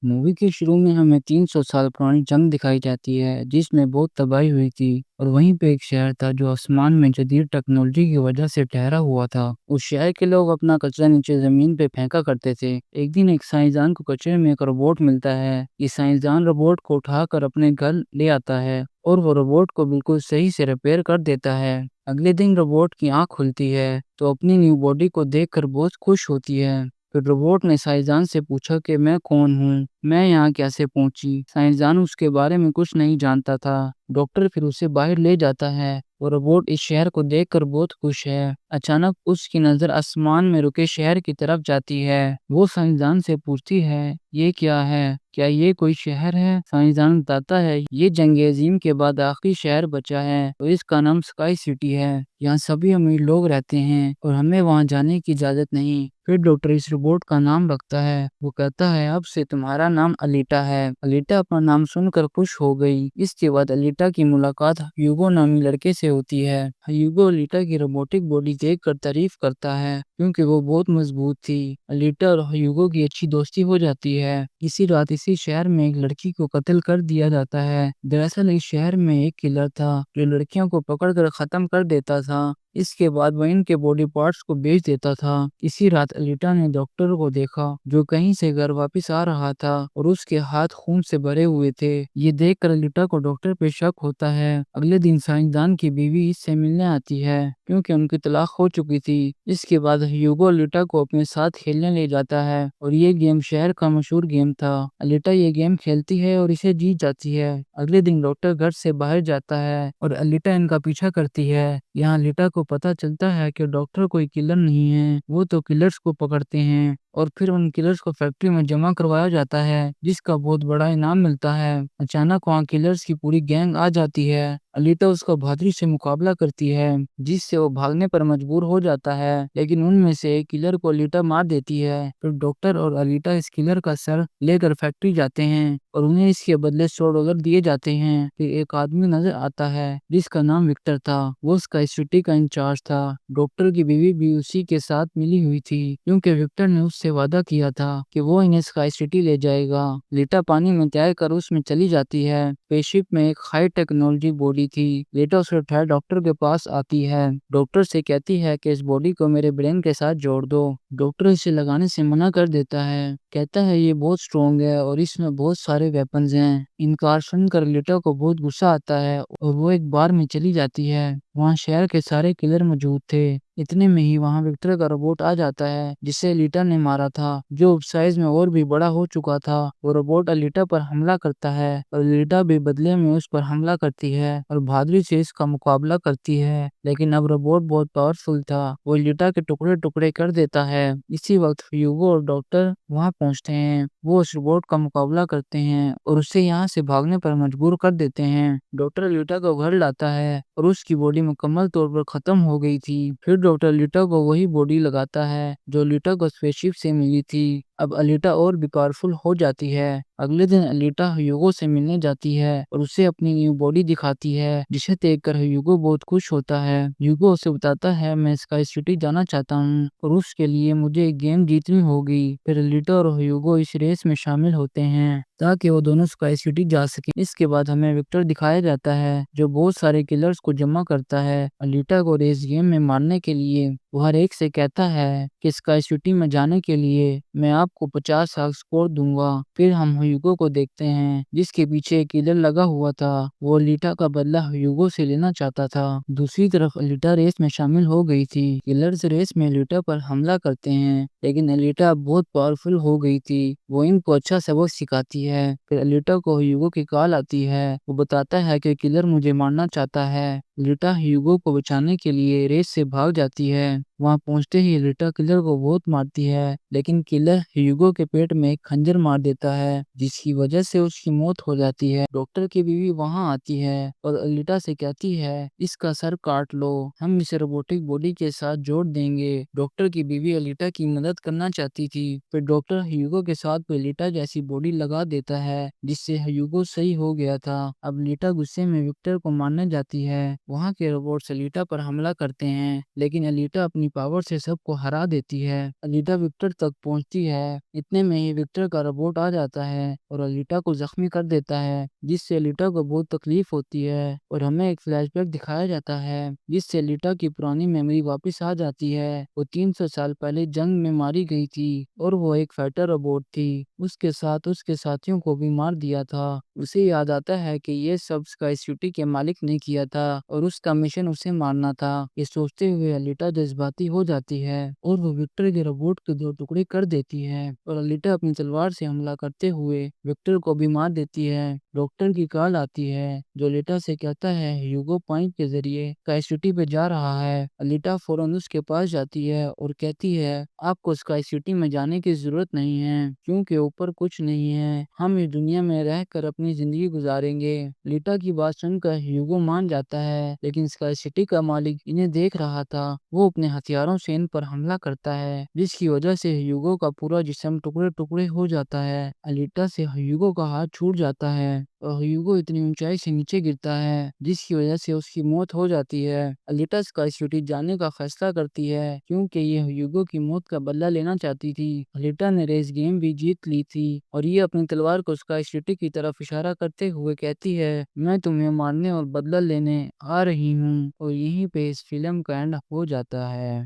Movie के शुरू में हमें 300 साल पुरानी जंग दिखाई जाती है जिसमें बहुत तबाही हुई थी। और वहीं पे एक शहर था जो आसमान में जदीद टेक्नोलॉजी की वजह से ठहरा हुआ था। उस शहर के लोग अपना कचरा नीचे जमीन पे फेंका करते थे। एक दिन एक साइंसदान को कचरे में एक रोबोट मिलता है। ये साइंसदान रोबोट को उठाकर अपने घर ले आता है और वो रोबोट को बिल्कुल सही से रिपेयर कर देता है। अगले दिन रोबोट की आंख खुलती है तो अपनी न्यू बॉडी को देखकर बहुत खुश होती है। फिर रोबोट ने साइंसदान से पूछा कि मैं कौन हूँ, मैं यहाँ कैसे पहुंची। साइंसदान उसके बारे में कुछ नहीं जानता था। डॉक्टर फिर उसे बाहर ले जाता है और रोबोट इस शहर को देखकर बहुत खुश है। अचानक उसकी नजर आसमान में रुके शहर की तरफ जाती है। वो साइंसदान से पूछती है, ये क्या है, क्या ये कोई शहर है? साइंसदान बताता है, ये जंग अजीम के बाद आखिरी शहर बचा है और इसका नाम स्काई सिटी है। यहाँ सभी अमीर लोग रहते हैं और हमें वहाँ जाने की इजाजत नहीं। फिर डॉक्टर इस रोबोट का नाम रखता है। वो कहता है, अब से तुम्हारा नाम अलीटा है। अलीटा अपना नाम सुनकर खुश हो गई। इसके बाद अलीटा की मुलाकात ह्यूगो नामी लड़के से होती है। ह्यूगो अलीटा की रोबोटिक बॉडी देखकर तारीफ करता है क्योंकि वो बहुत मजबूत थी। अलीटा और ह्यूगो की अच्छी दोस्ती हो जाती है। इसी रात इसी शहर में एक लड़की को कत्ल कर दिया जाता है। दरअसल इस शहर में एक किलर था जो लड़कियों को पकड़कर खत्म कर देता था। इसके बाद वो इनके बॉडी पार्ट्स को बेच देता था। इसी रात अलीटा ने डॉक्टर को देखा जो कहीं से घर वापस आ रहा था और उसके हाथ खून से भरे हुए थे। ये देखकर अलीटा को डॉक्टर पे शक होता है। अगले दिन साइंसदान की बीवी इससे मिलने आती है क्योंकि उनकी तलाक हो चुकी थी। इसके बाद ह्यूगो अलीटा को अपने साथ खेलने ले जाता है और ये गेम शहर का मशहूर गेम था। अलीटा ये गेम खेलती है और इसे जीत जाती है। अगले दिन डॉक्टर घर से बाहर जाता है और अलीटा इनका पीछा करती है। यहाँ अलीटा को पता चलता है कि डॉक्टर कोई किलर नहीं है, वो तो किलर्स को पकड़ते हैं और फिर उन किलर्स को फैक्ट्री में जमा करवाया जाता है जिसका बहुत बड़ा इनाम मिलता है। अचानक वहाँ किलर्स की पूरी गैंग आ जाती है। अलीटा उसका बहादुरी से मुकाबला करती है जिससे वो भागने पर मजबूर हो जाता है, लेकिन उनमें से एक किलर को अलीटा मार देती है। फिर डॉक्टर और अलीटा इस किलर का सर लेकर फैक्ट्री जाते हैं और उन्हें इसके बदले $100 दिए जाते हैं। फिर एक आदमी नजर आता है जिसका नाम विक्टर था। वो उसका सिटी का इंचार्ज था। डॉक्टर की बीवी भी उसी के साथ मिली हुई थी क्योंकि विक्टर ने उससे वादा किया था कि वो इन्हें स्काई सिटी ले जाएगा। लीटा पानी में तैर कर उसमें चली जाती है। स्पेसशिप में एक हाई टेक्नोलॉजी बॉडी थी। लीटा उसे उठाए डॉक्टर के पास आती है। डॉक्टर से कहती है कि इस बॉडी को मेरे ब्रेन के साथ जोड़ दो। डॉक्टर इसे लगाने से मना कर देता है, कहता है ये बहुत स्ट्रॉन्ग है और इसमें बहुत सारे वेपन्स हैं। इनकार सुनकर लीटा को बहुत गुस्सा आता है और वो एक बार में चली जाती है। वहाँ शहर के सारे किलर मौजूद थे। इतने में ही वहाँ विक्टर का रोबोट आ जाता है जिसे अलीटा ने मारा था, जो साइज में और भी बड़ा हो चुका था। वो रोबोट अलीटा पर हमला करता है और अलीटा भी बदले में उस पर हमला करती है और बहादुरी से इसका मुकाबला करती है। लेकिन अब रोबोट बहुत पावरफुल था, वो अलीटा के टुकड़े टुकड़े कर देता है। इसी वक्त ह्यूगो और डॉक्टर वहाँ पहुँचते हैं। वो उस रोबोट का मुकाबला करते हैं और उसे यहाँ से भागने पर मजबूर कर देते हैं। डॉक्टर अलीटा को घर लाता है और उसकी बॉडी मुकम्मल तौर पर खत्म हो गई थी। फिर डॉक्टर अलीटा को वही बॉडी लगाता है जो अलीटा को स्पेसशिप से मिली थी। अब अलीटा और भी पावरफुल हो जाती है। अगले दिन अलीटा ह्यूगो से मिलने जाती है और उसे अपनी न्यू बॉडी दिखाती है, जिसे देखकर ह्यूगो बहुत खुश होता है। ह्यूगो उसे बताता है, मैं स्काई सिटी जाना चाहता हूँ और उसके लिए मुझे एक गेम जीतनी होगी। फिर अलीटा और ह्यूगो इस रेस में शामिल होते हैं ताकि वो दोनों स्काई सिटी जा सके। इसके बाद हमें विक्टर दिखाया जाता है जो बहुत सारे किलर्स को जमा करता है अलीटा को रेस गेम में मारने के लिए। वो हर एक से कहता है कि स्काई सिटी में जाने के लिए मैं आपको 50 लाख स्कोर दूंगा। फिर हम ह्यूगो को देखते हैं जिसके पीछे एक किलर लगा हुआ था। वो अलीटा का बदला ह्यूगो से लेना चाहता था। दूसरी तरफ अलीटा रेस में शामिल हो गई थी। किलर्स रेस में अलीटा पर हमला करते हैं लेकिन अलीटा बहुत पावरफुल हो गई थी। वो इनको अच्छा सबक सिखाती है। फिर अलीटा को ह्यूगो की कॉल आती है। वो बताता है कि किलर मुझे मारना चाहता है। अलीटा ह्यूगो को बचाने के लिए रेस से भाग जाती है। वहां पहुंचते ही अलीटा किलर को बहुत मारती है, लेकिन किलर ह्यूगो के पेट में एक खंजर मार देता है जिसकी वजह से उसकी मौत हो जाती है। डॉक्टर की बीवी वहां आती है और अलीटा से कहती है, इसका सर काट लो, हम इसे रोबोटिक बॉडी के साथ जोड़ देंगे। डॉक्टर की बीवी अलीटा की मदद करना चाहती थी। फिर डॉक्टर ह्यूगो के साथ अलीटा जैसी बॉडी लगा देता है जिससे ह्यूगो सही हो गया था। अब अलीटा गुस्से में विक्टर को मारने जाती है। वहाँ के रोबोट्स अलीटा पर हमला करते हैं लेकिन अलीटा अपनी اپنی پاور سے سب کو ہرا دیتی ہے۔ الیٹا وکٹر تک پہنچتی ہے، اتنے میں ہی وکٹر کا روبوٹ آ جاتا ہے اور الیٹا کو زخمی کر دیتا ہے، جس سے الیٹا کو بہت تکلیف ہوتی ہے اور ہمیں ایک فلیش بیک دکھایا جاتا ہے جس سے الیٹا کی پرانی میموری واپس آ جاتی ہے۔ وہ 300 سال پہلے جنگ میں ماری گئی تھی اور وہ ایک فائٹر روبوٹ تھی، اس کے ساتھ اس کے ساتھیوں کو بھی مار دیا تھا۔ اسے یاد آتا ہے کہ یہ سب اسکائی سٹی کے مالک نے کیا تھا اور اس کا مشن اسے مارنا تھا۔ یہ سوچتے ہوئے الیٹا جذباتی ہو جاتی ہے اور وہ وکٹر کے روبوٹ کے 2 ٹکڑے کر دیتی ہے اور الیٹا اپنی تلوار سے حملہ کرتے ہوئے وکٹر کو بھی مار دیتی ہے۔ ڈاکٹر کی کال آتی ہے جو الیٹا سے کہتا ہے ہیوگو پوائنٹ کے ذریعے اسکائی سٹی پہ جا رہا ہے۔ الیٹا فوراً اس کے پاس جاتی ہے اور کہتی ہے آپ کو اسکائی سٹی میں جانے کی ضرورت نہیں ہے کیونکہ اوپر کچھ نہیں ہے، ہم اس دنیا میں رہ کر اپنی زندگی گزاریں گے۔ الیٹا کی بات سن کر ہیوگو مان جاتا ہے، لیکن اسکائی سٹی کا مالک انہیں دیکھ رہا تھا۔ وہ اپنے ہتھیاروں سے ان پر حملہ کرتا ہے جس کی وجہ سے ہیوگو کا پورا جسم ٹکڑے ٹکڑے ہو جاتا ہے۔ الیٹا سے ہیوگو کا ہاتھ چھوٹ جاتا ہے اور ہیوگو اتنی اونچائی سے نیچے گرتا ہے جس کی وجہ سے اس کی موت ہو جاتی ہے۔ الیٹا اسکائی سٹی جانے کا فیصلہ کرتی ہے کیونکہ یہ ہیوگو کی موت کا بدلہ لینا چاہتی تھی۔ الیٹا نے ریس گیم بھی جیت لی تھی اور یہ اپنی تلوار کو اسکائی سٹی کی طرف اشارہ کرتے ہوئے کہتی ہے میں تمہیں مارنے اور بدلہ لینے آ رہی ہوں، اور یہیں پہ اس فلم کا اینڈ ہو جاتا ہے۔